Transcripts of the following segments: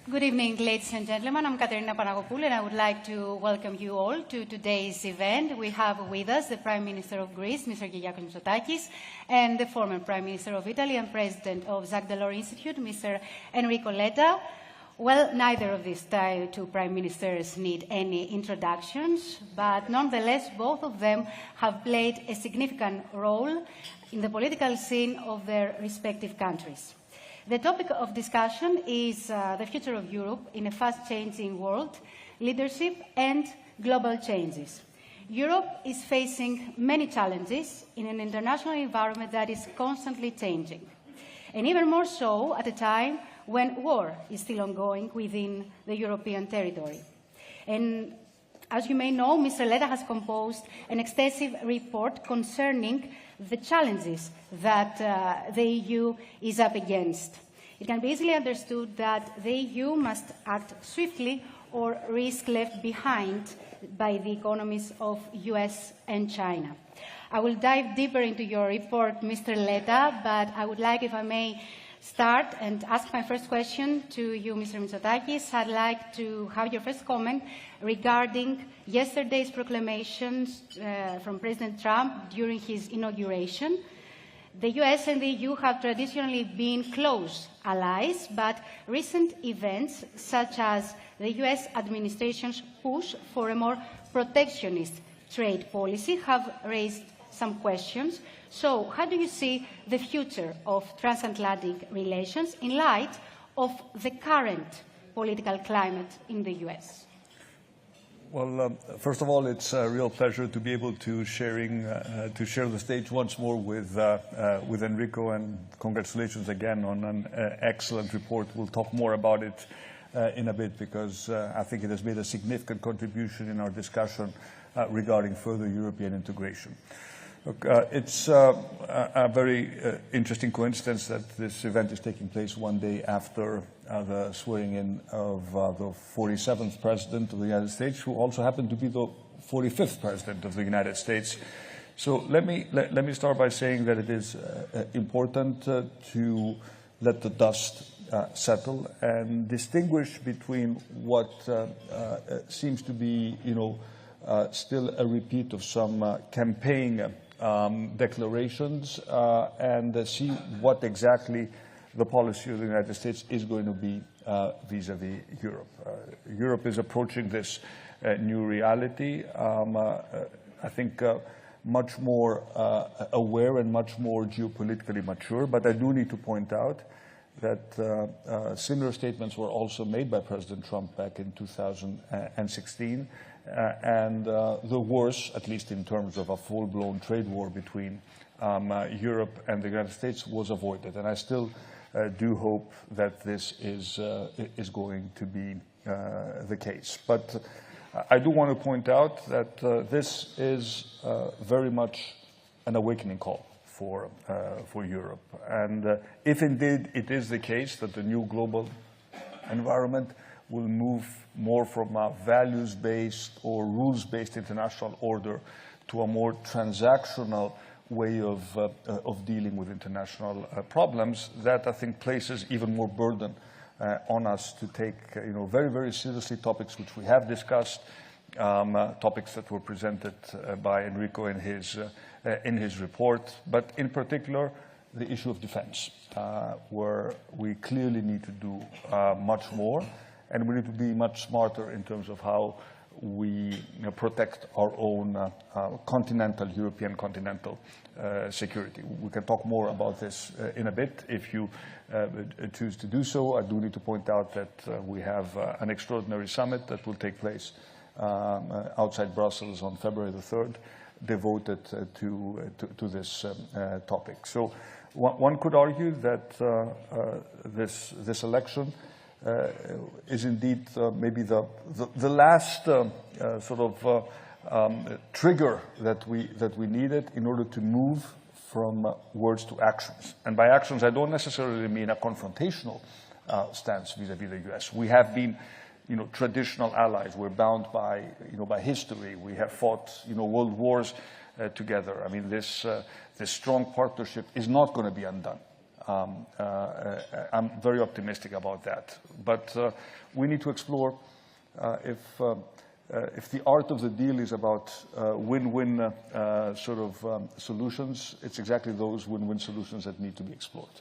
Good evening, ladies and gentlemen. I'm Katerina Panagopoulou, and I would like to welcome you all to today's event. We have with us the Prime Minister of Greece, Mr. Kyriakos Mitsotakis, and the former Prime Minister of Italy and President of Jacques Delors Institute, Mr. Enrico Letta. Well, neither of these two Prime Ministers need any introductions, but nonetheless, both of them have played a significant role in the political scene of their respective countries. The topic of discussion is the future of Europe in a fast-changing world, leadership and global changes. Europe is facing many challenges in an international environment that is constantly changing, and even more so at a time when war is still ongoing within the European territory. And as you may know, Mr. Letta has composed an extensive report concerning the challenges that the EU is up against. It can be easily understood that the EU must act swiftly or risk left behind by the economies of US and China. I will dive deeper into your report, Mr. Letta, but I would like, if I may, start and ask my first question to you, Mr. Mitsotakis. I'd like to have your first comment regarding yesterday's proclamations from President Trump during his inauguration. The US and the EU have traditionally been close allies, but recent events, such as the US administration's push for a more protectionist trade policy, have raised some questions. So, how do you see the future of transatlantic relations in light of the current political climate in the US? Well, first of all, it's a real pleasure to be able to share the stage once more with Enrico, and congratulations again on an excellent report. We'll talk more about it in a bit, because I think it has made a significant contribution in our discussion regarding further European integration. Look, it's a very interesting coincidence that this event is taking place one day after the swearing-in of the 47th President of the United States, who also happened to be the 45th President of the United States. So let me start by saying that it is important to let the dust settle and distinguish between what seems to be, still a repeat of some campaign declarations and see what exactly the policy of the United States is going to be vis-à-vis Europe. Europe is approaching this new reality, I think much more aware and much more geopolitically mature, but I do need to point out that similar statements were also made by President Trump back in 2016, and the worst, at least in terms of a full-blown trade war between Europe and the United States, was avoided. And I still do hope that this is going to be the case. But I do want to point out that this is very much an awakening call for Europe. And if indeed it is the case that the new global environment will move more from a values-based or rules-based international order to a more transactional way of dealing with international problems, that I think places even more burden on us to take very, very seriously topics which we have discussed, topics that were presented by Enrico in his report, but in particular the issue of defense, where we clearly need to do much more, and we need to be much smarter in terms of how we protect our own European continental security. We can talk more about this in a bit if you choose to do so. I do need to point out that we have an extraordinary summit that will take place outside Brussels on February the 3rd, devoted to this topic. So one could argue that this election is indeed maybe the last trigger that we needed in order to move from words to actions. And by actions, I don't necessarily mean a confrontational stance vis-à-vis the U.S. We have been, traditional allies. We're bound by, by history. We have fought, world wars together. I mean, this strong partnership is not going to be undone I'm very optimistic about that. But we need to explore if the art of the deal is about win-win solutions, it's exactly those win-win solutions that need to be explored.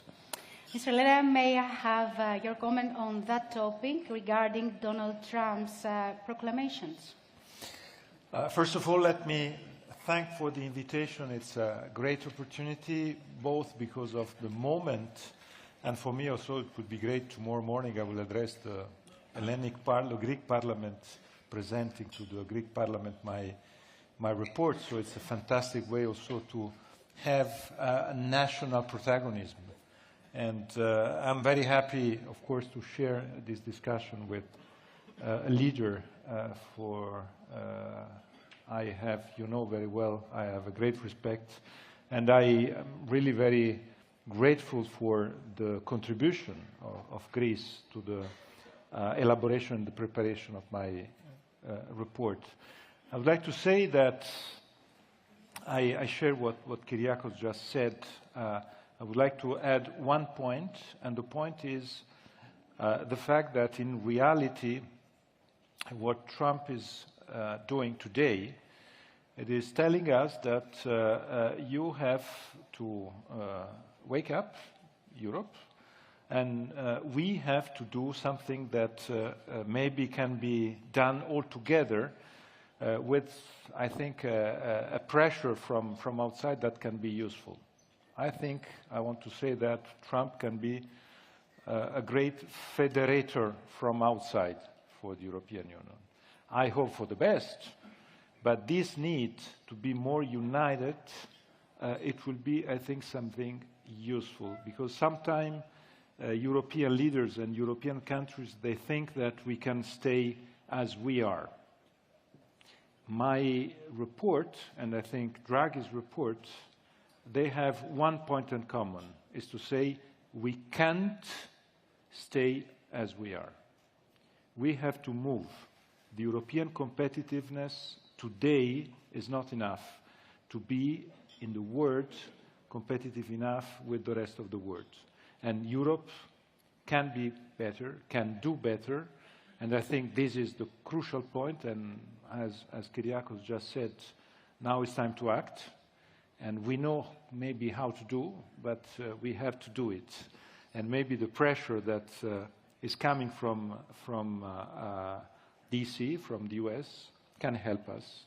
Mr. Letta, may I have your comment on that topic regarding Donald Trump's proclamations? First of all, let me thank for the invitation. It's a great opportunity, both because of the moment, and for me also it would be great tomorrow morning I will address the Greek Parliament, presenting to the Greek Parliament my report. So it's a fantastic way also to have a national protagonism. And I'm very happy, of course, to share this discussion with a leader I have, you know very well, I have a great respect. And I am really very grateful for the contribution of Greece to the elaboration and the preparation of my report. I would like to say that I share what Kyriakos just said. I would like to add one point, and the point is the fact that in reality, what Trump is doing today, it is telling us that you have to wake up, Europe, and we have to do something that maybe can be done all together with, I think, a pressure from outside that can be useful. I think I want to say that Trump can be a great federator from outside for the European Union. I hope for the best, but this need to be more united, it will be, I think, something useful, because sometimes European leaders and European countries, they think that we can stay as we are. My report, and I think Draghi's report, they have one point in common, is to say we can't stay as we are. We have to move. The European competitiveness today is not enough to be, in the world, competitive enough with the rest of the world. And Europe can be better, can do better, and I think this is the crucial point, and as Kyriakos just said, now it's time to act. And we know maybe how to do, but we have to do it. And maybe the pressure that is coming from DC, from the US, can help us.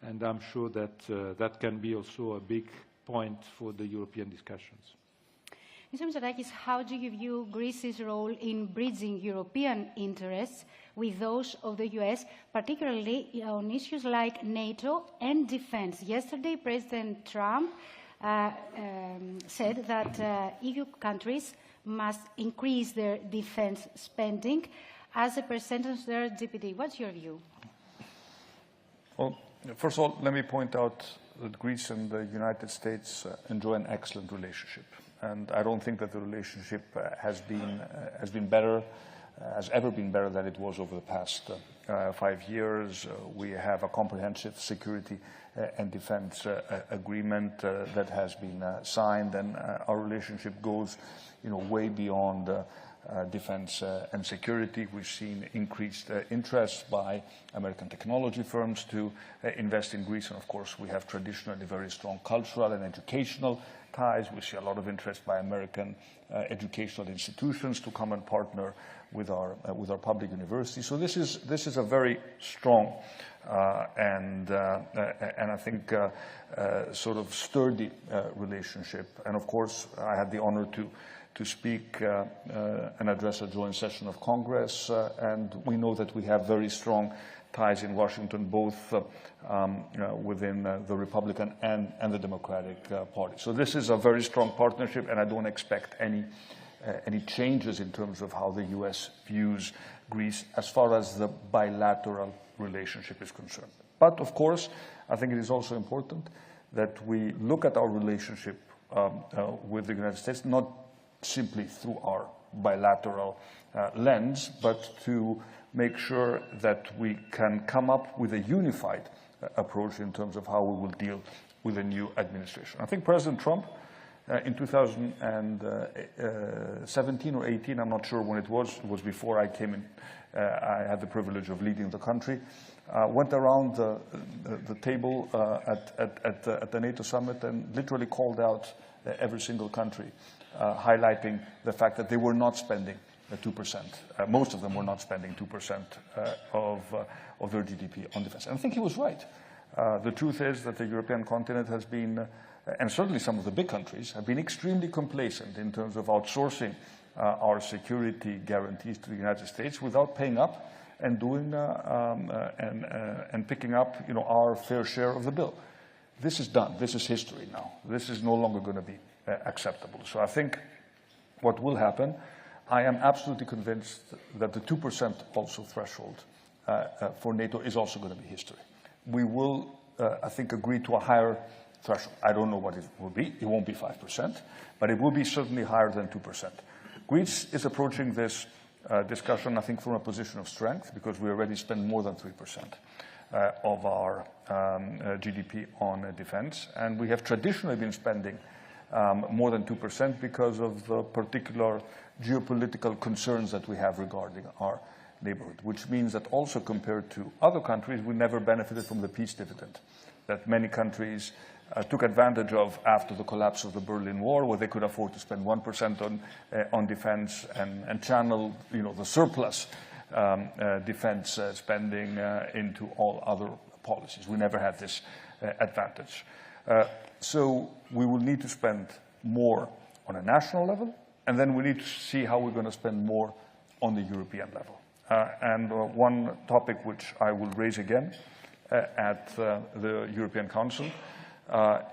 And I'm sure that that can be also a big point for the European discussions. Mr. Mitsotakis, how do you view Greece's role in bridging European interests with those of the US, particularly on issues like NATO and defense? Yesterday, President Trump said that EU countries must increase their defense spending as a percentage of their GDP. What's your view? Well, first of all, let me point out that Greece and the United States enjoy an excellent relationship. And I don't think that the relationship has been better, has ever been better than it was over the past 5 years. We have a comprehensive security and defense agreement that has been signed, and our relationship goes, way beyond defense and security. We've seen increased interest by American technology firms to invest in Greece, and of course we have traditionally very strong cultural and educational ties. We see a lot of interest by American educational institutions to come and partner with our public universities. So this is a very strong and I think sort of sturdy relationship. And of course, I had the honor to speak and address a joint session of Congress, and we know that we have very strong ties in Washington, both within the Republican and the Democratic Party. So this is a very strong partnership, and I don't expect any changes in terms of how the U.S. views Greece as far as the bilateral relationship is concerned. But of course, I think it is also important that we look at our relationship with the United States not simply through our bilateral lens, but to make sure that we can come up with a unified approach in terms of how we will deal with the new administration. I think President Trump In 2017 or 18, I'm not sure when it was before I came in, I had the privilege of leading the country, went around the table at the NATO summit and literally called out every single country, highlighting the fact that they were not spending 2%. Most of them were not spending 2% of their GDP on defense. And I think he was right. The truth is that the European continent has been, and certainly some of the big countries, have been extremely complacent in terms of outsourcing our security guarantees to the United States without paying up and doing and picking up, our fair share of the bill. This is done. This is history now. This is no longer going to be acceptable. So I think what will happen, I am absolutely convinced that the 2% also threshold for NATO is also going to be history. We will, I think, agree to a higher threshold. I don't know what it will be. It won't be 5%, but it will be certainly higher than 2%. Greece is approaching this discussion, I think, from a position of strength, because we already spend more than 3% of our GDP on defense. And we have traditionally been spending more than 2% because of the particular geopolitical concerns that we have regarding our neighborhood, which means that also compared to other countries, we never benefited from the peace dividend that many countries took advantage of after the collapse of the Berlin Wall, where they could afford to spend 1% on defense and channel, the surplus defense spending into all other policies. We never had this advantage. So we will need to spend more on a national level, and then we need to see how we're going to spend more on the European level. And one topic which I will raise again at the European Council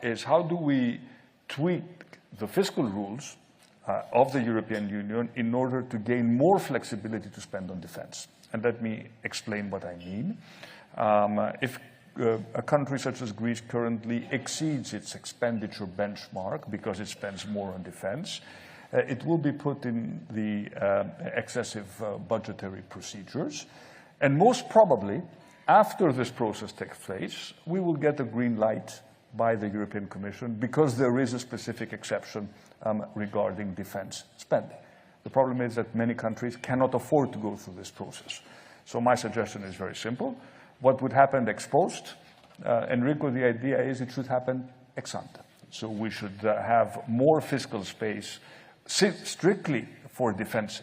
is how do we tweak the fiscal rules of the European Union in order to gain more flexibility to spend on defense. And let me explain what I mean. If a country such as Greece currently exceeds its expenditure benchmark because it spends more on defense, it will be put in the excessive budgetary procedures. And most probably, after this process takes place, we will get a green light by the European Commission because there is a specific exception regarding defense spending. The problem is that many countries cannot afford to go through this process. So my suggestion is very simple. What would happen ex post? Enrico, the idea is it should happen ex ante. So we should have more fiscal space strictly for defense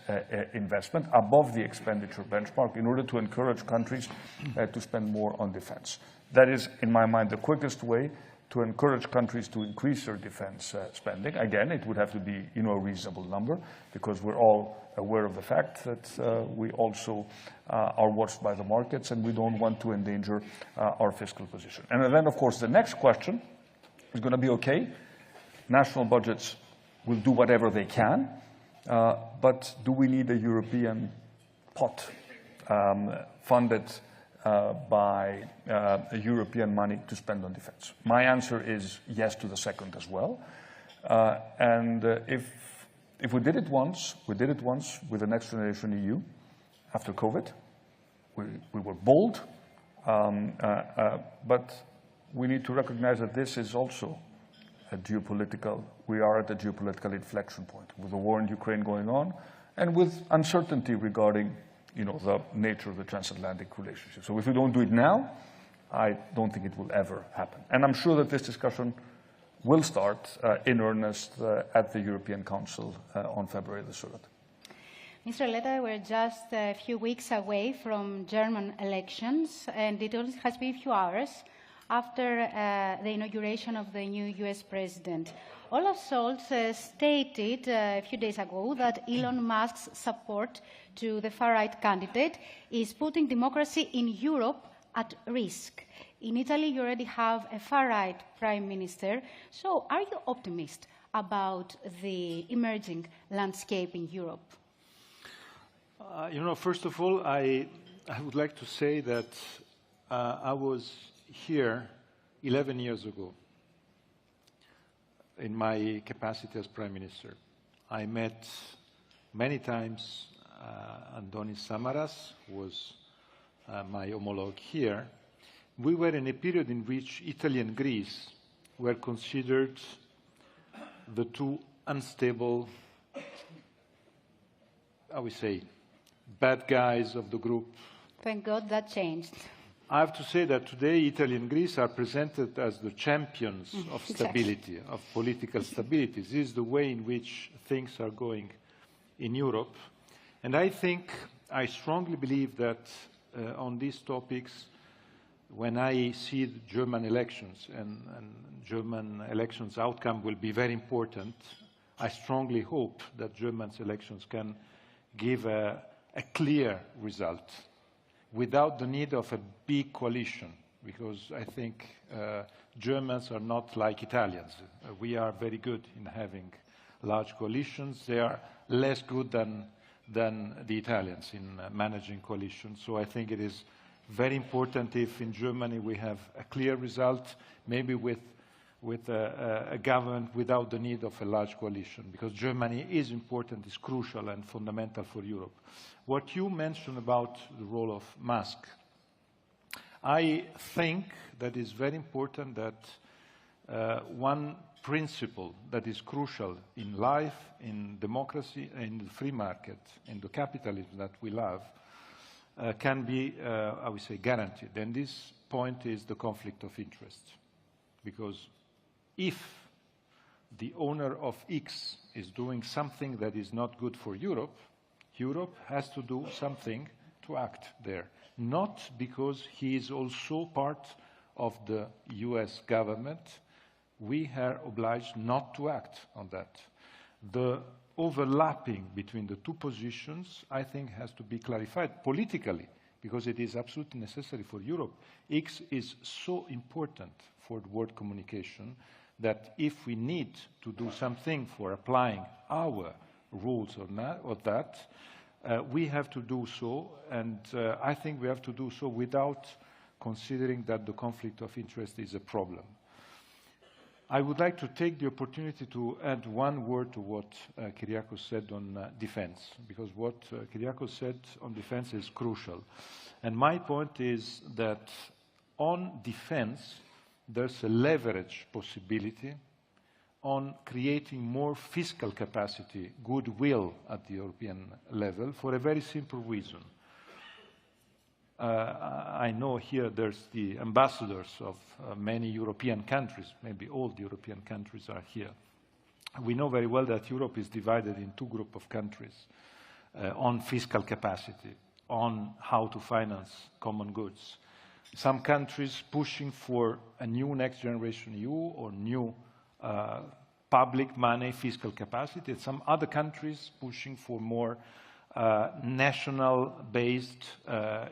investment above the expenditure benchmark in order to encourage countries to spend more on defense. That is, in my mind, the quickest way to encourage countries to increase their defense spending. Again, it would have to be, a reasonable number, because we're all aware of the fact that we also are watched by the markets, and we don't want to endanger our fiscal position. And then, of course, the next question is going to be, okay, national budgets will do whatever they can, but do we need a European pot funded by European money to spend on defense? My answer is yes to the second as well. And if we did it once with the Next Generation EU after COVID. We were bold, but we need to recognize that this is also we are at a geopolitical inflection point with the war in Ukraine going on and with uncertainty regarding the nature of the transatlantic relationship. So if we don't do it now, I don't think it will ever happen. And I'm sure that this discussion will start in earnest at the European Council on February the 3rd. Mr. Letta, we're just a few weeks away from German elections, and it only has been a few hours after the inauguration of the new US president. Olaf Scholz stated a few days ago that Elon Musk's support to the far-right candidate is putting democracy in Europe at risk. In Italy, you already have a far-right prime minister. So are you optimistic about the emerging landscape in Europe? First of all, I would like to say that I was here 11 years ago in my capacity as Prime Minister. I met many times Antonis Samaras, who was my homologue here. We were in a period in which Italy and Greece were considered the two unstable, how we say, bad guys of the group. Thank God that changed. I have to say that today Italy and Greece are presented as the champions of stability, of political stability. This is the way in which things are going in Europe. And I strongly believe that on these topics, when I see the German elections, and German elections outcome will be very important, I strongly hope that German's elections can give a clear result without the need of a big coalition, because I think Germans are not like Italians. We are very good in having large coalitions. They are less good than the Italians in managing coalitions. So I think it is very important if in Germany we have a clear result, maybe with a government without the need of a large coalition, because Germany is important, is crucial and fundamental for Europe. What you mentioned about the role of Musk, I think that it's very important that one principle that is crucial in life, in democracy, in the free market, in the capitalism that we love, can be, I would say, guaranteed. And this point is the conflict of interest. Because if the owner of X is doing something that is not good for Europe, Europe has to do something to act there. Not because he is also part of the US government. We are obliged not to act on that. The overlapping between the two positions, I think, has to be clarified politically, because it is absolutely necessary for Europe. X is so important for the world communication that if we need to do something for applying our rules or that, we have to do so, and I think we have to do so without considering that the conflict of interest is a problem. I would like to take the opportunity to add one word to what Kyriakos said on defense, because what Kyriakos said on defense is crucial. And my point is that on defense, there's a leverage possibility on creating more fiscal capacity, goodwill at the European level, for a very simple reason. I know here there's the ambassadors of many European countries, maybe all the European countries are here. We know very well that Europe is divided in two groups of countries on fiscal capacity, on how to finance common goods. Some countries pushing for a new next generation EU or new public money fiscal capacity, and some other countries pushing for more national-based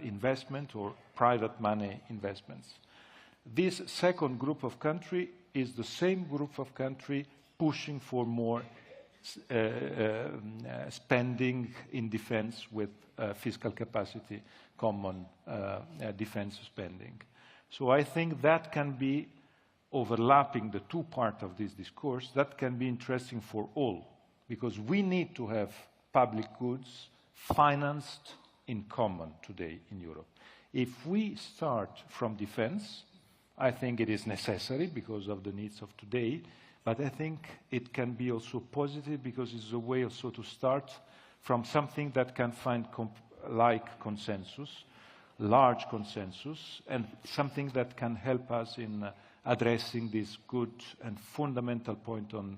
investment or private money investments. This second group of country is the same group of country pushing for more spending in defense with fiscal capacity, common defense spending. So I think that can be overlapping the two parts of this discourse. That can be interesting for all, because we need to have public goods financed in common today in Europe. If we start from defense, I think it is necessary because of the needs of today, but I think it can be also positive because it's a way also to start from something that can find consensus, large consensus, and something that can help us in addressing this good and fundamental point on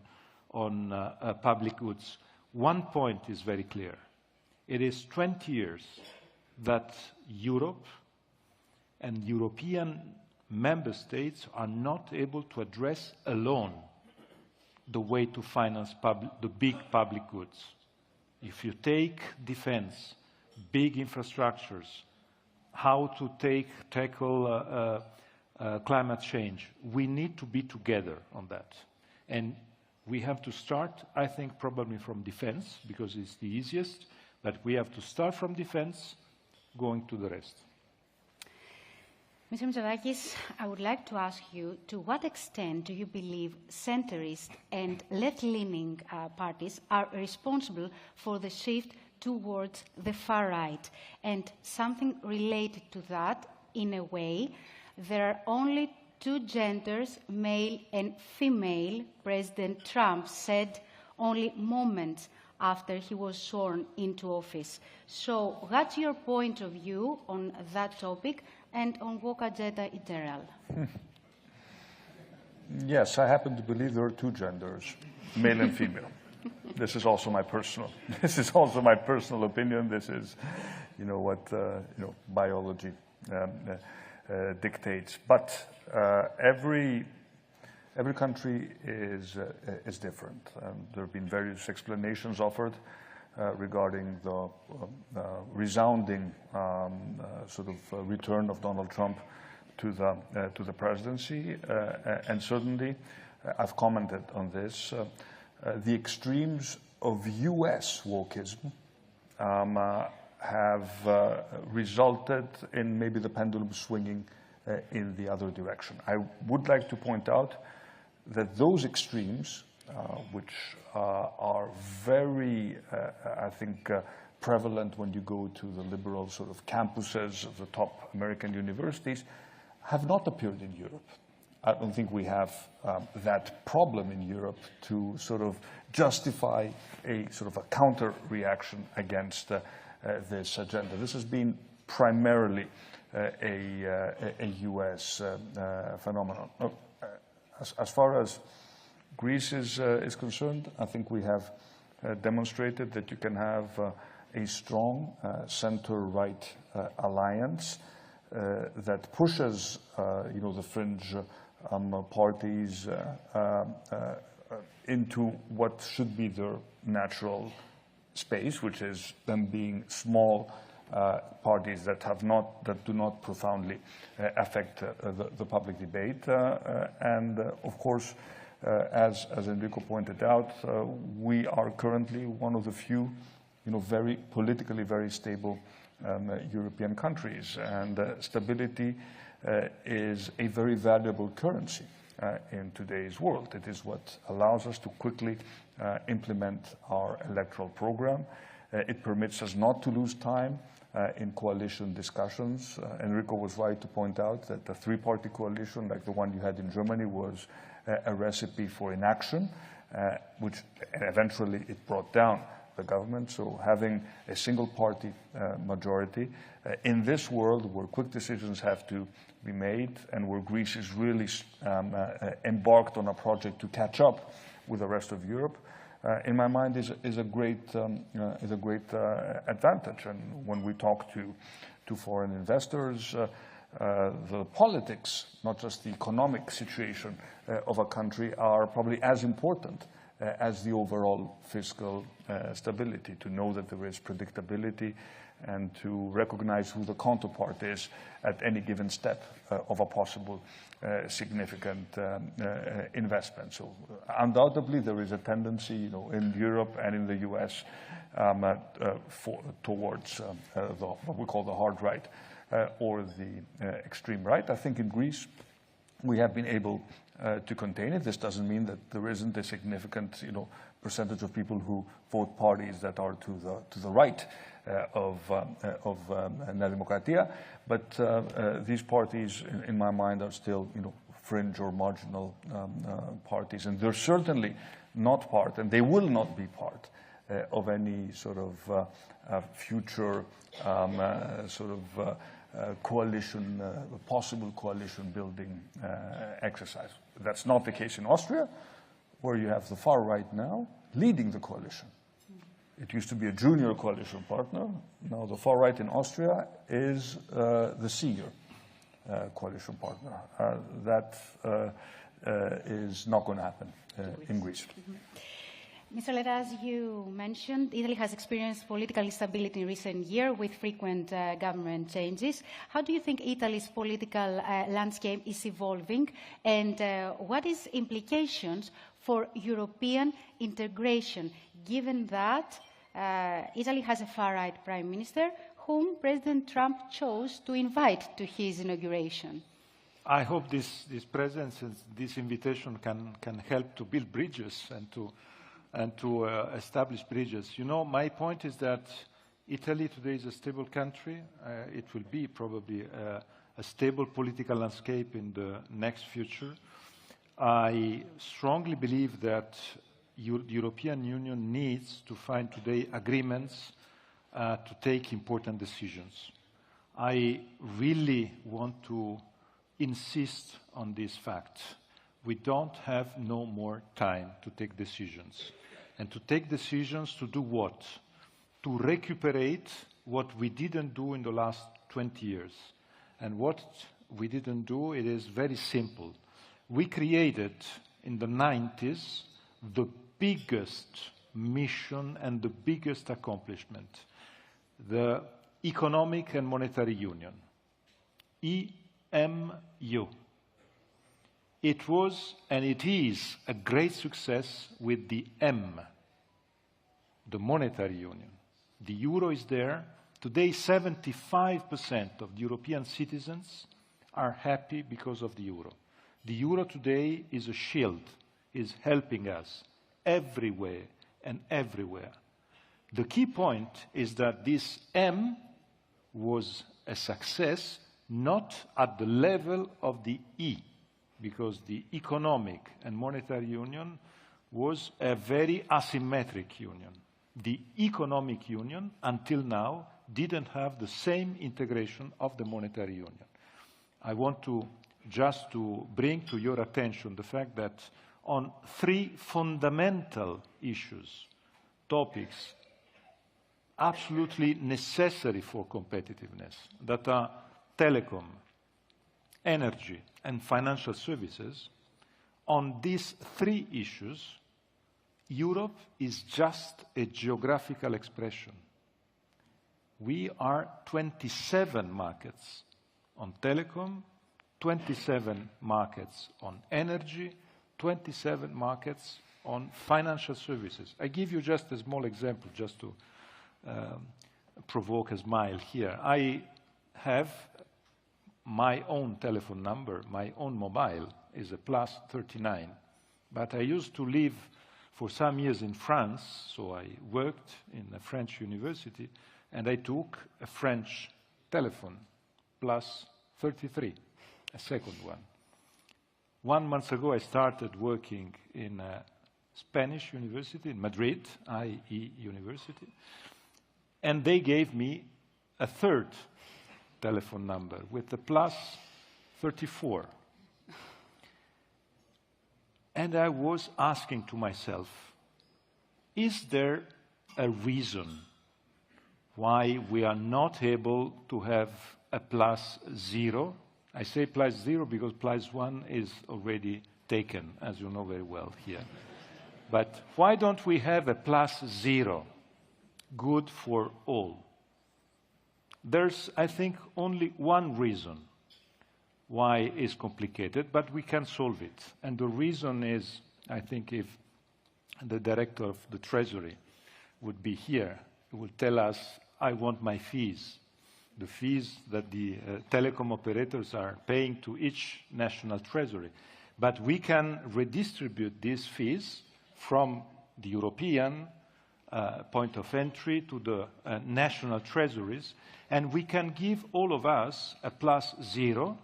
public goods. One point is very clear. It is 20 years that Europe and European member states are not able to address alone the way to finance the big public goods. If you take defense, big infrastructures, how to tackle climate change, we need to be together on that. And we have to start, I think, probably from defense, because it's the easiest, but we have to start from defense, going to the rest. Mr. Mitsotakis, I would like to ask you, to what extent do you believe centrist and left-leaning parties are responsible for the shift towards the far right? And something related to that, in a way, there are only two genders, male and female, President Trump said only moments after he was sworn into office. So what's your point of view on that topic and on woke agenda in general? Yes, I happen to believe there are two genders, male and female. This is also my personal opinion. This is, what biology dictates. But every country is different. There have been various explanations offered regarding the resounding return of Donald Trump to the presidency, and certainly I've commented on this. The extremes of U.S. wokeism have resulted in maybe the pendulum swinging in the other direction. I would like to point out that those extremes, which are very, I think, prevalent when you go to the liberal sort of campuses of the top American universities, have not appeared in Europe. I don't think we have that problem in Europe to sort of justify a sort of a counter reaction against this agenda. This has been primarily a U.S. phenomenon. As far as Greece is concerned, I think we have demonstrated that you can have a strong center-right alliance that pushes, the fringe parties into what should be their natural space, which is them being small parties that do not profoundly affect the public debate. And of course, as Enrico pointed out, we are currently one of the few, very politically very stable European countries, and stability is a very valuable currency in today's world. It is what allows us to quickly implement our electoral program. It permits us not to lose time in coalition discussions. Enrico was right to point out that the three-party coalition, like the one you had in Germany, was a recipe for inaction, which eventually it brought down the government. So having a single-party majority in this world where quick decisions have to be made and where Greece is really embarked on a project to catch up with the rest of Europe, in my mind, is a great advantage. And when we talk to foreign investors, the politics, not just the economic situation of a country, are probably as important as the overall fiscal stability, to know that there is predictability and to recognize who the counterpart is at any given step of a possible significant investment. So undoubtedly there is a tendency, in Europe and in the US towards what we call the hard right or the extreme right. I think in Greece we have been able to contain it. This doesn't mean that there isn't a significant, percentage of people who vote parties that are to the right of Nea Demokratia, but these parties, in my mind, are still, fringe or marginal parties, and they're certainly not part, and they will not be part of any sort of future coalition, possible coalition building exercise. That's not the case in Austria, where you have the far right now leading the coalition. It used to be a junior coalition partner. Now the far right in Austria is the senior coalition partner. That is not going to happen in Greece. Mr. Letta, as you mentioned, Italy has experienced political instability in recent years with frequent government changes. How do you think Italy's political landscape is evolving, and what is implications for European integration, given that Italy has a far-right prime minister whom President Trump chose to invite to his inauguration? I hope this presence and this invitation can help to build bridges and to establish bridges. My point is that Italy today is a stable country. It will be probably a stable political landscape in the next future. I strongly believe that the European Union needs to find today agreements to take important decisions. I really want to insist on this fact. We don't have no more time to take decisions. And to take decisions to do what? To recuperate what we didn't do in the last 20 years. And what we didn't do, it is very simple. We created in the 90s the biggest mission and the biggest accomplishment, the Economic and Monetary Union, EMU. It was and it is a great success with the M, the Monetary Union. The euro is there. Today, 75% of the European citizens are happy because of the euro. The euro today is a shield, is helping us everywhere and everywhere. The key point is that this M was a success not at the level of the E, because the Economic and Monetary Union was a very asymmetric union. The Economic Union, until now, didn't have the same integration of the Monetary Union. I want to just to bring to your attention the fact that on three fundamental issues, topics, absolutely necessary for competitiveness, that are telecom, energy, and financial services, on these three issues, Europe is just a geographical expression. We are 27 markets on telecom, 27 markets on energy, 27 markets on financial services. I give you just a small example, just to provoke a smile here. I have my own telephone number, my own mobile is a +39. But I used to live for some years in France, so I worked in a French university, and I took a French telephone, +33, a second one. 1 month ago, I started working in a Spanish university in Madrid, IE University, and they gave me a third telephone number with the +34. And I was asking to myself, is there a reason why we are not able to have a +0? I say +0 because +1 is already taken, as you know very well here. But why don't we have a +0? Good for all. There's, I think, only one reason why it's complicated, but we can solve it. And the reason is, I think, if the director of the Treasury would be here, he would tell us, I want my fees, the fees that the telecom operators are paying to each national treasury. But we can redistribute these fees from the European point of entry to the national treasuries, and we can give all of us a +0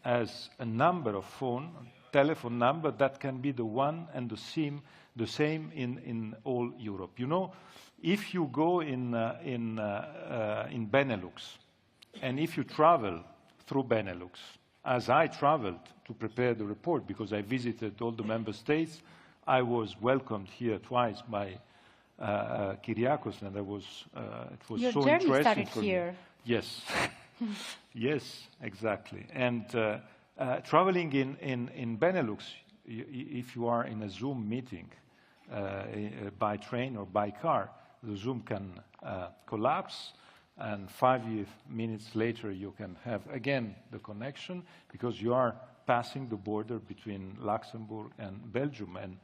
as a number of telephone number that can be the one and the same in all Europe. You know, if you go in Benelux, and if you travel through Benelux, as I traveled to prepare the report because I visited all the member states, I was welcomed here twice by Kyriakos, and it was Your so journey interesting started for here. me. Yes, yes, exactly. And traveling in Benelux, if you are in a Zoom meeting by train or by car, the Zoom can collapse, and 5 minutes later you can have again the connection because you are passing the border between Luxembourg and Belgium, and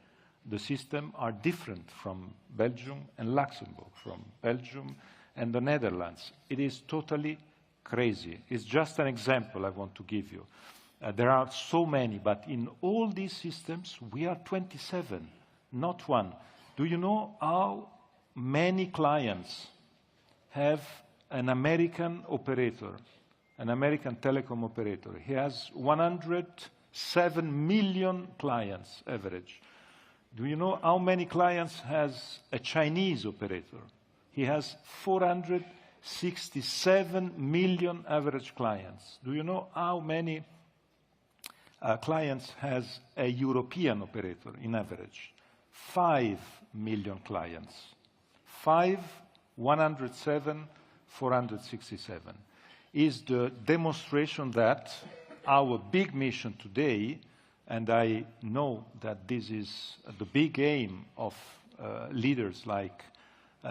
the systems are different from Belgium and Luxembourg, from Belgium and the Netherlands. It is totally crazy. It's just an example I want to give you. There are so many, but in all these systems, we are 27, not one. Do you know how many clients have an American operator an American telecom operator. He has 107 million clients average. Do you know how many clients has a Chinese operator? He has 467 million average clients. Do you know how many clients has a European operator in average? 5 million clients. 5, 107, 467. Is the demonstration that our big mission today, and I know that this is the big aim of leaders like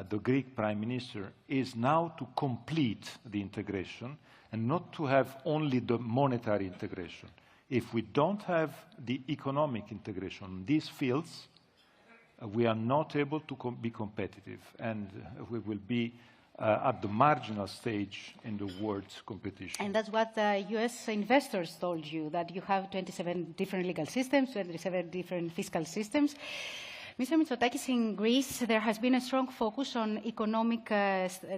the Greek Prime Minister, is now to complete the integration and not to have only the monetary integration. If we don't have the economic integration in these fields, we are not able to be competitive, and we will be at the marginal stage in the world competition. And that's what the U.S. investors told you, that you have 27 different legal systems, 27 different fiscal systems. Mr. Mitsotakis, in Greece, there has been a strong focus on economic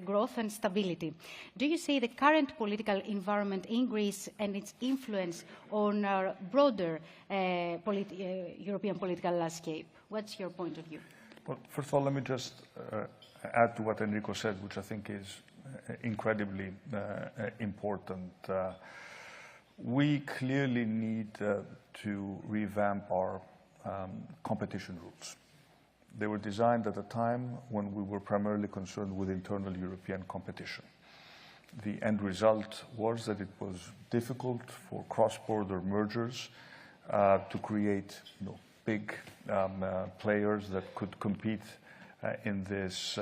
growth and stability. Do you see the current political environment in Greece and its influence on our broader European political landscape? What's your point of view? Well, first of all, let me just add to what Enrico said, which I think is incredibly important. We clearly need to revamp our competition rules. They were designed at a time when we were primarily concerned with internal European competition. The end result was that it was difficult for cross-border mergers to create big players that could compete in this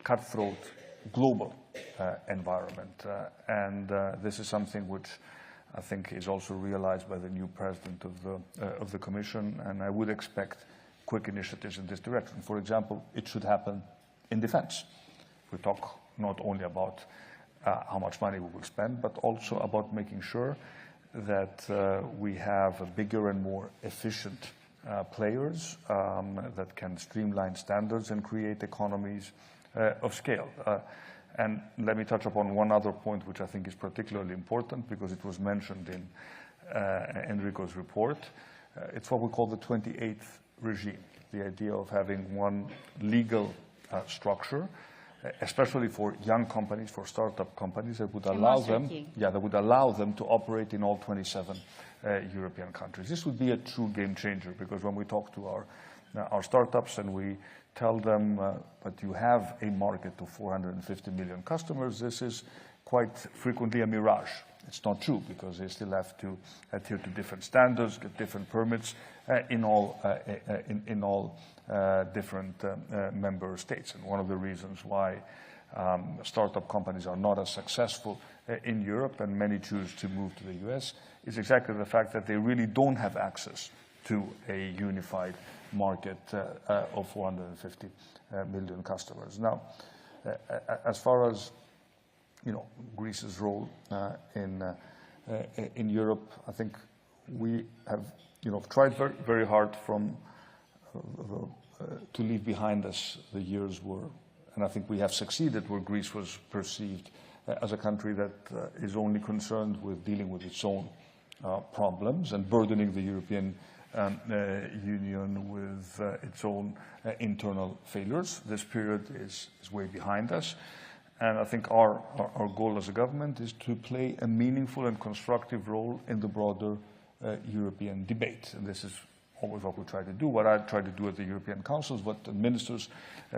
cutthroat global environment. And this is something which I think is also realized by the new president of the Commission, and I would expect quick initiatives in this direction. For example, it should happen in defense. We talk not only about how much money we will spend, but also about making sure that we have bigger and more efficient players that can streamline standards and create economies of scale. And let me touch upon one other point which I think is particularly important because it was mentioned in Enrico's report. It's what we call the 28th regime, the idea of having one legal structure, especially for young companies, for startup companies, that would allow them to operate in all 27 European countries. This would be a true game changer because when we talk to our startups and we tell them, but you have a market of 450 million customers, this is quite frequently a mirage. It's not true because they still have to adhere to different standards, get different permits in all different member states. And one of the reasons why startup companies are not as successful in Europe and many choose to move to the US is exactly the fact that they really don't have access to a unified market of 450 million customers. Now, as far as Greece's role in Europe, I think we have tried very, very hard to leave behind us the years where, and I think we have succeeded, where Greece was perceived as a country that is only concerned with dealing with its own problems and burdening the European Union with its own internal failures. This period is way behind us. And I think our goal as a government is to play a meaningful and constructive role in the broader European debate. And this is always what we try to do. What I try to do at the European Councils, what the ministers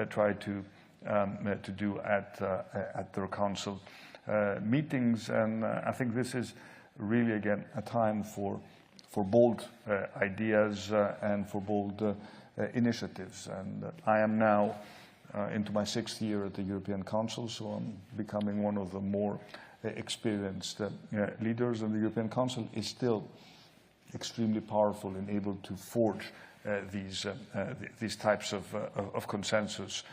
try to do at their council meetings. And I think this is really, again, a time for bold ideas and for bold initiatives. And I am now into my 6th year at the European Council, so I'm becoming one of the more experienced leaders, and the European Council is still extremely powerful and able to forge these types of consensus.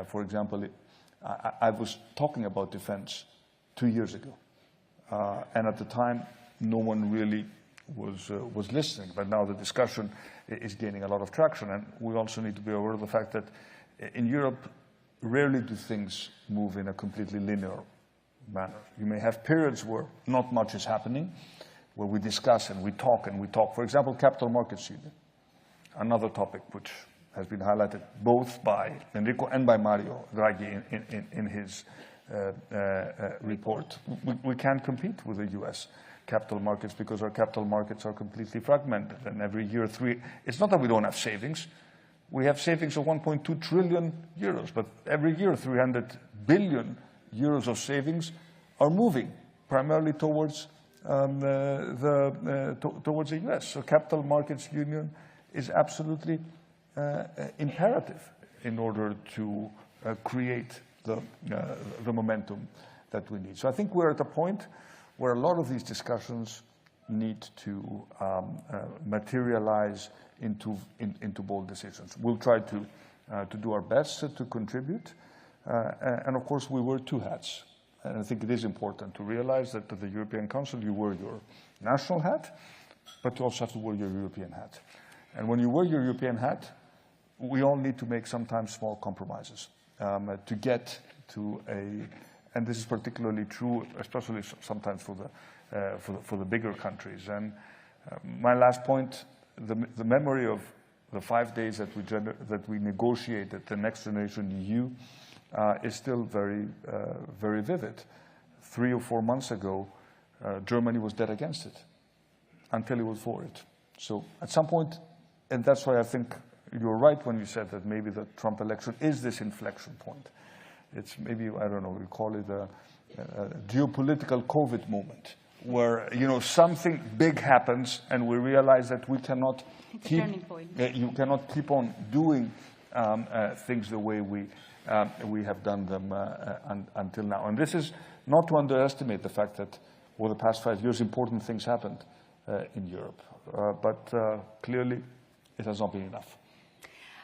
For example, I was talking about defense 2 years ago, and at the time, no one really was listening. But now the discussion is gaining a lot of traction, and we also need to be aware of the fact that in Europe, rarely do things move in a completely linear manner. You may have periods where not much is happening, where we discuss and we talk and we talk. For example, capital markets union, another topic which has been highlighted both by Enrico and by Mario Draghi in his report. We can't compete with the US capital markets because our capital markets are completely fragmented. And every year, it's not that we don't have savings. We have savings of 1.2 trillion euros, but every year 300 billion euros of savings are moving primarily towards towards the US. So capital markets union is absolutely imperative in order to create the momentum that we need. So I think we're at a point where a lot of these discussions need to materialize into bold decisions. We'll try to do our best to contribute. And of course, we wear two hats. And I think it is important to realize that at the European Council, you wear your national hat, but you also have to wear your European hat. And when you wear your European hat, we all need to make sometimes small compromises to get to and this is particularly true, especially sometimes for the bigger countries. And my last point, the memory of the 5 days that we negotiated the Next Generation EU is still very, very vivid. 3 or 4 months ago, Germany was dead against it until it was for it. So at some point, and that's why I think you're right when you said that maybe the Trump election is this inflection point. It's maybe, I don't know, we call it a geopolitical COVID moment, where, you know, something big happens and we realize that we cannot you cannot keep on doing things the way we have done them until now. And this is not to underestimate the fact that over the past 5 years, important things happened in Europe. But clearly, it has not been enough.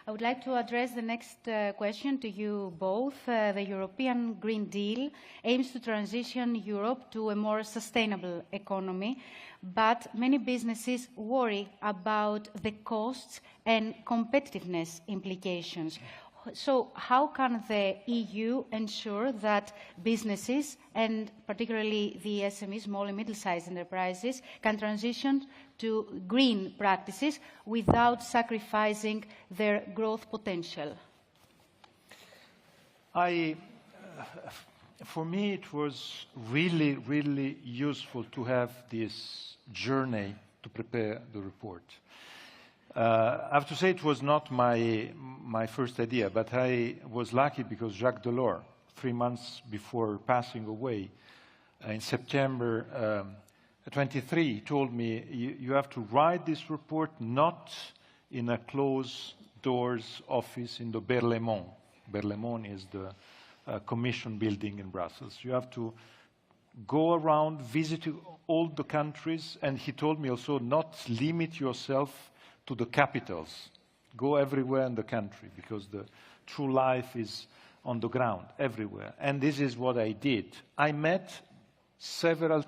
I would like to address the next question to you both. The European Green Deal aims to transition Europe to a more sustainable economy, but many businesses worry about the costs and competitiveness implications. So how can the EU ensure that businesses, and particularly the SMEs, small and middle-sized enterprises, can transition to green practices without sacrificing their growth potential? For me, it was really, really useful to have this journey to prepare the report. I have to say it was not my first idea, but I was lucky because Jacques Delors, 3 months before passing away, in September 23, told me, you have to write this report not in a closed-doors office in the Berlaymont. Berlaymont is the commission building in Brussels. You have to go around, visit all the countries, and he told me also not limit yourself to the capitals. Go everywhere in the country, because the true life is on the ground, everywhere. And this is what I did. I met several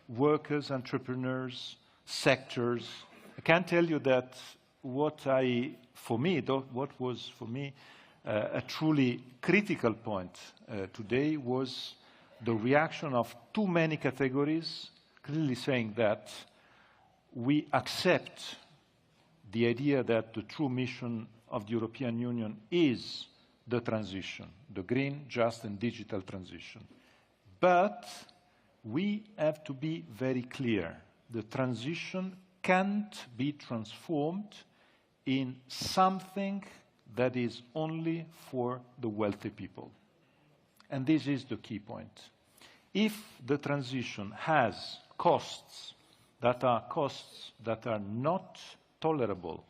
workers, entrepreneurs, sectors. I can tell you that what was for me a truly critical point today was the reaction of too many categories, clearly saying that we accept the idea that the true mission of the European Union is the transition, the green, just, and digital transition. But we have to be very clear. The transition can't be transformed in something that is only for the wealthy people. And this is the key point. If the transition has costs that are not tolerable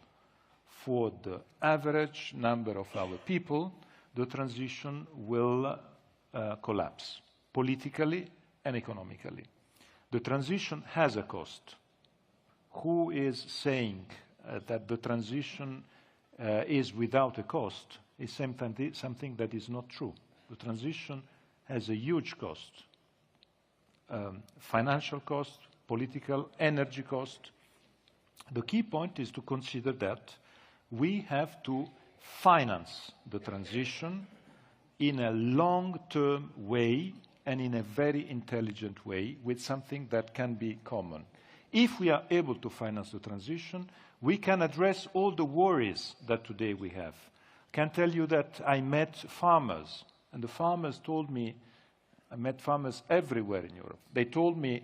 for the average number of our people, the transition will collapse, politically and economically. The transition has a cost. Who is saying that the transition is without a cost is something that is not true. The transition has a huge cost, financial cost, political, energy cost. The key point is to consider that we have to finance the transition in a long-term way and in a very intelligent way with something that can be common. If we are able to finance the transition, we can address all the worries that today we have. I can tell you that I met farmers, and the farmers told me, I met farmers everywhere in Europe. They told me,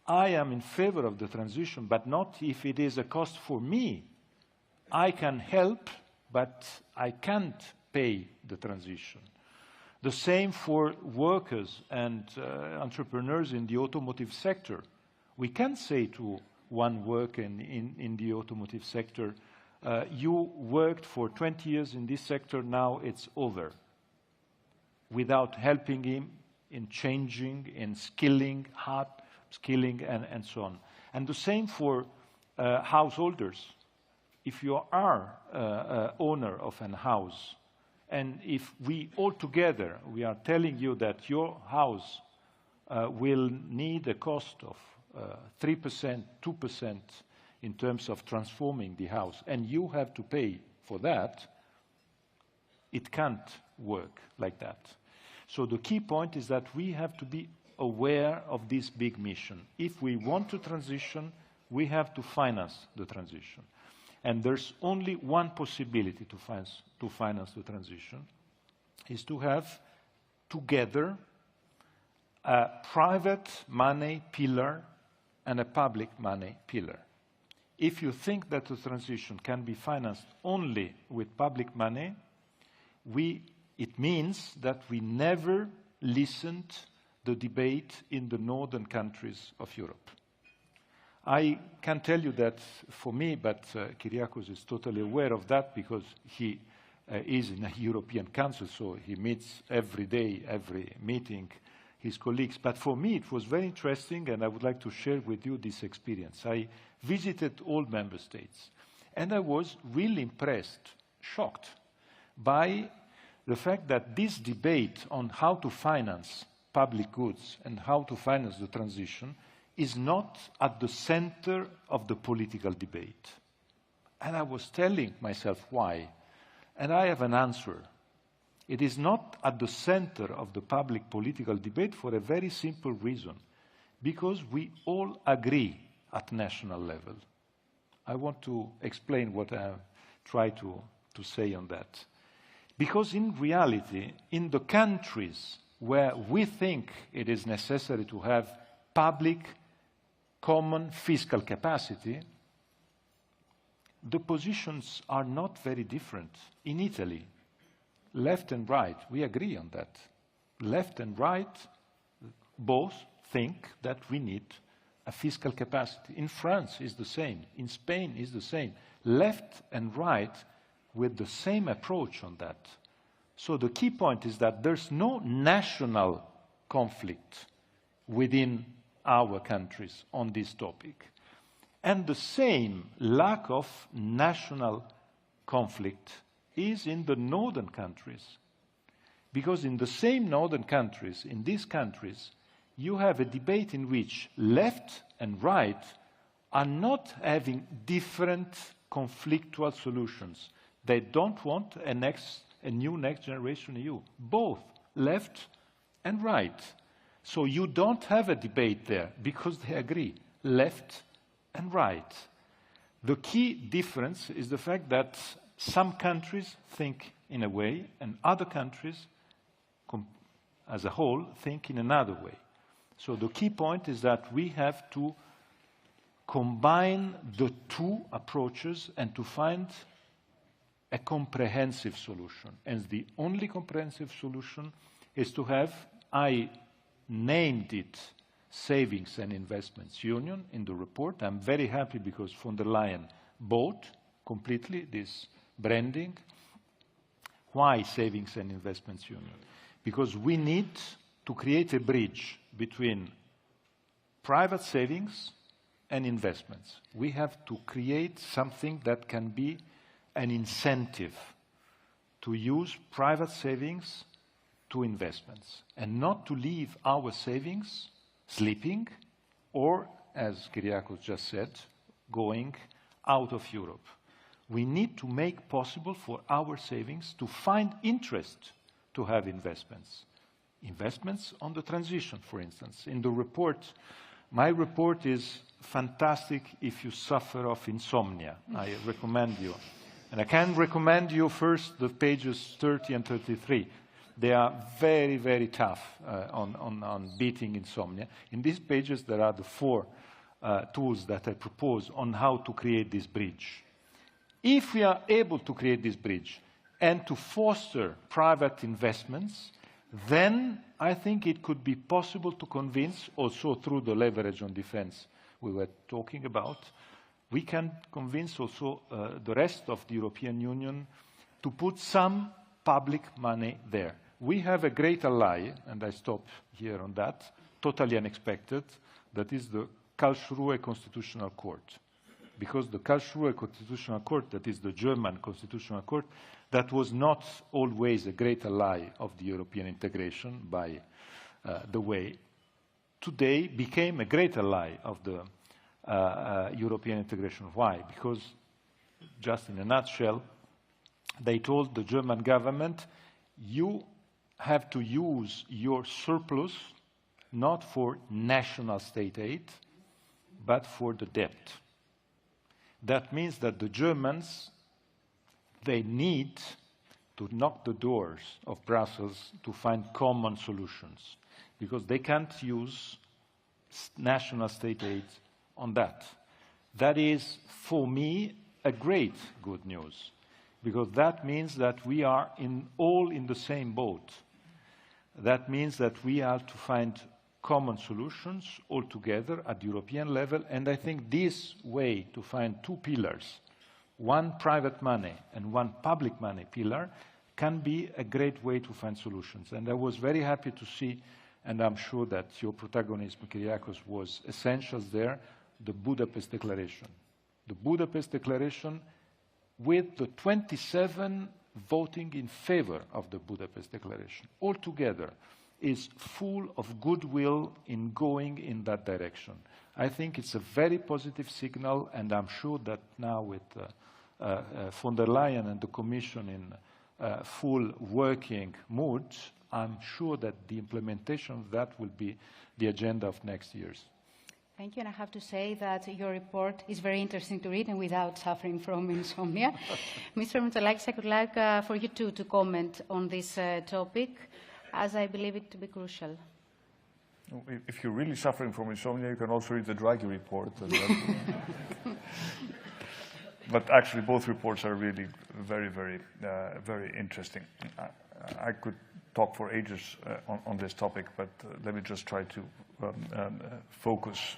I am in favor of the transition, but not if it is a cost for me. I can help, but I can't pay the transition. The same for workers and entrepreneurs in the automotive sector. We can say to one worker in the automotive sector, you worked for 20 years in this sector, now it's over, without helping him in changing, in skilling, hard skilling, and so on. And the same for householders. If you are owner of a house, and if we all together, we are telling you that your house will need a cost of 3%, 2% in terms of transforming the house, and you have to pay for that, it can't work like that. So the key point is that we have to be aware of this big mission. If we want to transition, we have to finance the transition. And there's only one possibility to finance the transition, is to have together a private money pillar and a public money pillar. If you think that the transition can be financed only with public money, it means that we never listened the debate in the northern countries of Europe. I can tell you that for me, but Kyriakos is totally aware of that because he is in a European Council, so he meets every day, every meeting, his colleagues. But for me, it was very interesting, and I would like to share with you this experience. I visited all member states, and I was really impressed, shocked, by the fact that this debate on how to finance public goods and how to finance the transition is not at the center of the political debate. And I was telling myself why. And I have an answer. It is not at the center of the public political debate for a very simple reason. Because we all agree at national level. I want to explain what I try to say on that. Because in reality, in the countries where we think it is necessary to have public common fiscal capacity, the positions are not very different. In Italy, left and right, we agree on that. Left and right both think that we need a fiscal capacity. In France is the same. In Spain is the same. Left and right with the same approach on that. So the key point is that there's no national conflict within our countries on this topic. And the same lack of national conflict is in the northern countries. Because in the same northern countries, in these countries, you have a debate in which left and right are not having different conflictual solutions. They don't want a new next generation EU. Both left and right. So you don't have a debate there because they agree, left and right. The key difference is the fact that some countries think in a way and other countries as a whole think in another way. So the key point is that we have to combine the two approaches and to find a comprehensive solution. And the only comprehensive solution is to have, I named it Savings and Investments Union in the report. I'm very happy because von der Leyen bought completely this branding. Why Savings and Investments Union? Because we need to create a bridge between private savings and investments. We have to create something that can be an incentive to use private savings to investments and not to leave our savings sleeping or, as Kyriakos just said, going out of Europe. We need to make possible for our savings to find interest to have investments. Investments on the transition, for instance. In the report, my report is fantastic if you suffer of insomnia. I recommend you. And I can recommend you first the pages 30 and 33. They are very, very tough on beating insomnia. In these pages, there are the 4 tools that I propose on how to create this bridge. If we are able to create this bridge and to foster private investments, then I think it could be possible to convince, also through the leverage on defense we were talking about, we can convince also the rest of the European Union to put some public money there. We have a great ally, and I stop here on that, totally unexpected, that is the Karlsruhe Constitutional Court. Because the Karlsruhe Constitutional Court, that is the German Constitutional Court, that was not always a great ally of the European integration, by the way, today became a great ally of the European integration. Why? Because, just in a nutshell, they told the German government, you have to use your surplus not for national state aid, but for the debt. That means that the Germans, they need to knock the doors of Brussels to find common solutions, because they can't use national state aid on that. That is, for me, a great good news, because that means that we are all in the same boat. That means that we have to find common solutions all together at the European level, and I think this way to find 2 pillars, one private money and one public money pillar, can be a great way to find solutions. And I was very happy to see, and I'm sure that your protagonism, Kyriakos, was essential there, the Budapest Declaration. The Budapest Declaration, with the 27 voting in favor of the Budapest Declaration, altogether, is full of goodwill in going in that direction. I think it's a very positive signal, and I'm sure that now with von der Leyen and the Commission in full working mood, I'm sure that the implementation of that will be the agenda of next year's. Thank you, and I have to say that your report is very interesting to read and without suffering from insomnia. Mr. Mitsotakis, I would like for you to comment on this topic, as I believe it to be crucial. If you're really suffering from insomnia, you can also read the Draghi report. But actually, both reports are really very, very interesting. I could talk for ages on this topic, but let me just try to focus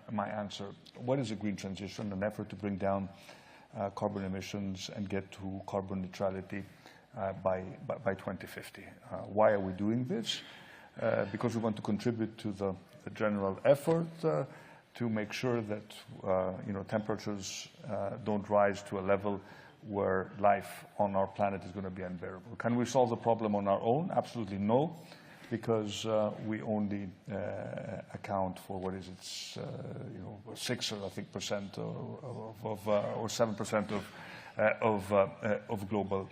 my answer. What is a green transition? An effort to bring down carbon emissions and get to carbon neutrality by 2050. Why are we doing this? Because we want to contribute to the general effort to make sure that temperatures don't rise to a level where life on our planet is going to be unbearable. Can we solve the problem on our own? Absolutely no, because we only account for, what is it, 6 or I think percent or 7% of global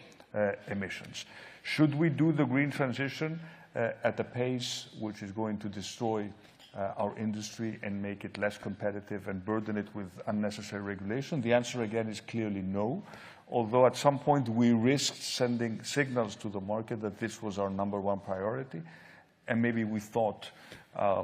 emissions. Should we do the green transition at a pace which is going to destroy our industry and make it less competitive and burden it with unnecessary regulation? The answer again is clearly no, although at some point we risked sending signals to the market that this was our #1 priority, and maybe we thought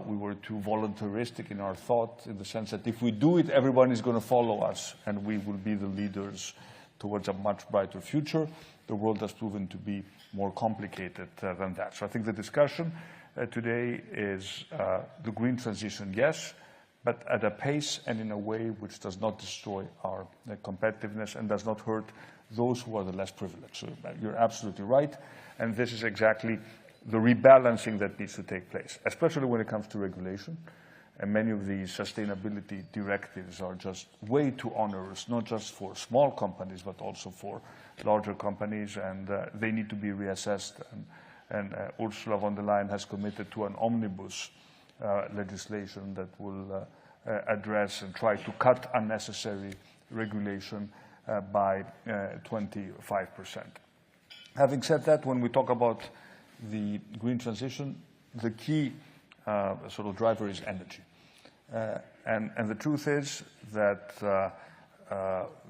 we were too voluntaristic in our thought, in the sense that if we do it, everyone is going to follow us and we will be the leaders towards a much brighter future. The world has proven to be more complicated than that. So I think the discussion today is the green transition, yes, but at a pace and in a way which does not destroy our competitiveness and does not hurt those who are the less privileged. So you're absolutely right, and this is exactly the rebalancing that needs to take place, especially when it comes to regulation. And many of these sustainability directives are just way too onerous, not just for small companies, but also for larger companies, and they need to be reassessed. And Ursula von der Leyen has committed to an omnibus legislation that will address and try to cut unnecessary regulation by 25%. Having said that, when we talk about the green transition, the key sort of driver is energy. And the truth is that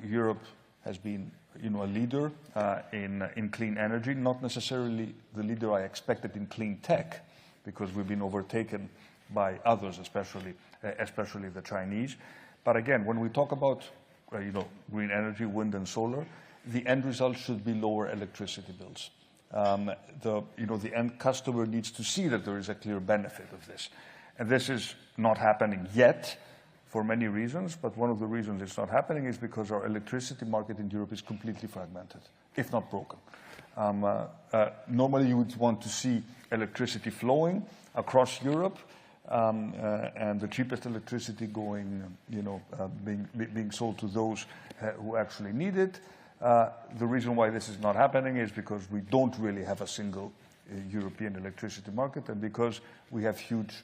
Europe has been, a leader in clean energy, not necessarily the leader I expected in clean tech, because we've been overtaken by others, especially the Chinese. But again, when we talk about green energy, wind and solar, the end result should be lower electricity bills. The end customer needs to see that there is a clear benefit of this. And this is not happening yet for many reasons, but one of the reasons it's not happening is because our electricity market in Europe is completely fragmented, if not broken. Normally you would want to see electricity flowing across Europe, and the cheapest electricity going, being sold to those who actually need it. The reason why this is not happening is because we don't really have a single European electricity market, and because we have huge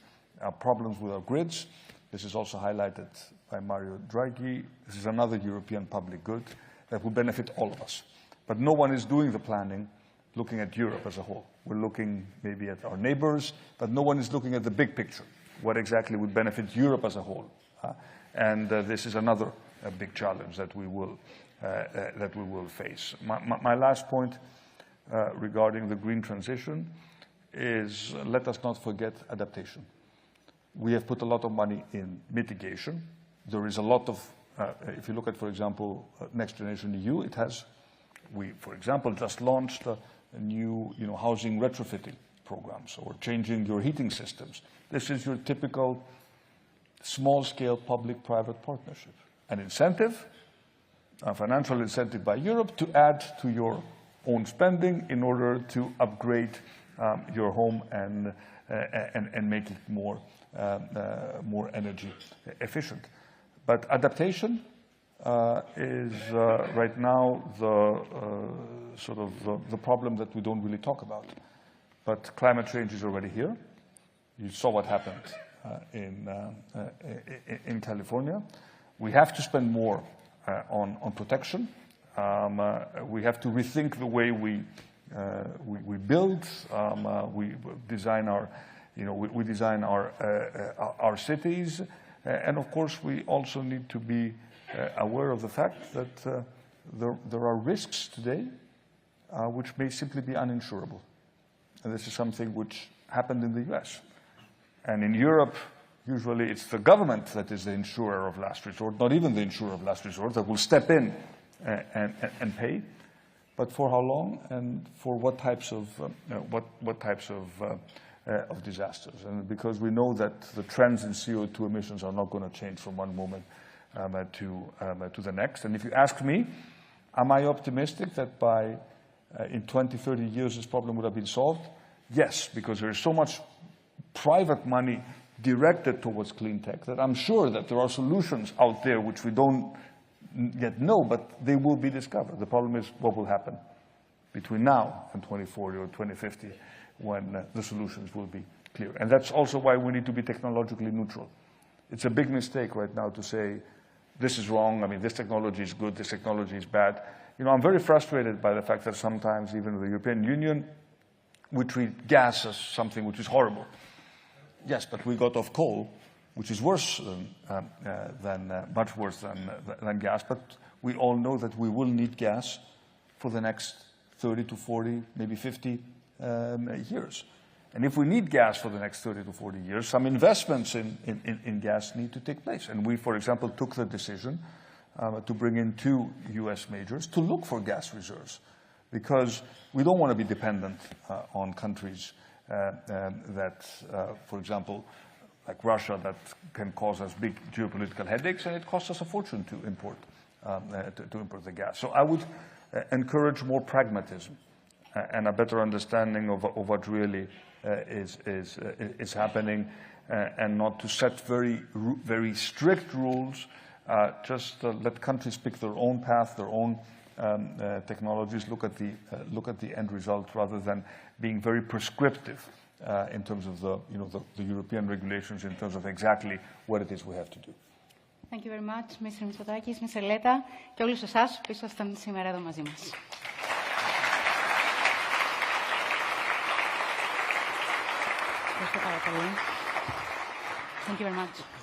problems with our grids. This is also highlighted by Mario Draghi. This is another European public good that will benefit all of us. But no one is doing the planning looking at Europe as a whole. We're looking maybe at our neighbors, but no one is looking at the big picture. What exactly would benefit Europe as a whole? And this is another big challenge that we will face. My last point regarding the green transition is let us not forget adaptation. We have put a lot of money in mitigation. There is a lot of, if you look at, for example, Next Generation EU, we, for example, just launched a new housing retrofitting programs or changing your heating systems. This is your typical small-scale public-private partnership. An incentive, a financial incentive by Europe to add to your own spending in order to upgrade your home and make it more energy efficient. But adaptation is right now the problem that we don't really talk about. But climate change is already here. You saw what happened in California. We have to spend more on protection. We have to rethink the way we build. We design our cities, and of course we also need to be aware of the fact that there are risks today which may simply be uninsurable. And this is something which happened in the US. And in Europe, usually it's the government that is the insurer of last resort, not even the insurer of last resort, that will step in and pay. But for how long and for what types of disasters? And because we know that the trends in CO2 emissions are not going to change from one moment to the next. And if you ask me, am I optimistic that by in 20, 30 years this problem would have been solved? Yes, because there is so much private money directed towards clean tech that I'm sure that there are solutions out there which we don't yet know, but they will be discovered. The problem is what will happen between now and 2040 or 2050 when the solutions will be clear. And that's also why we need to be technologically neutral. It's a big mistake right now to say, this is wrong, I mean, this technology is good, this technology is bad. I'm very frustrated by the fact that sometimes even the European Union, we treat gas as something which is horrible. Yes, but we got off coal, which is worse much worse than gas. But we all know that we will need gas for the next 30 to 40, maybe 50 years. And if we need gas for the next 30 to 40 years, some investments in gas need to take place. And we, for example, took the decision to bring in 2 US majors to look for gas reserves, because we don't want to be dependent on countries that, for example, like Russia, that can cause us big geopolitical headaches, and it costs us a fortune to import the gas. So I would encourage more pragmatism and a better understanding of what really is happening, and not to set very strict rules. Just let countries pick their own path, their own technologies. Look at the end result rather than being very prescriptive in terms of the European regulations, in terms of exactly what it is we have to do. Thank you very much, Mr. Mitsotakis, Mr. Letta, και όλους εσάς που ήσασταν σήμερα εδώ μαζί μας. Thank you very much.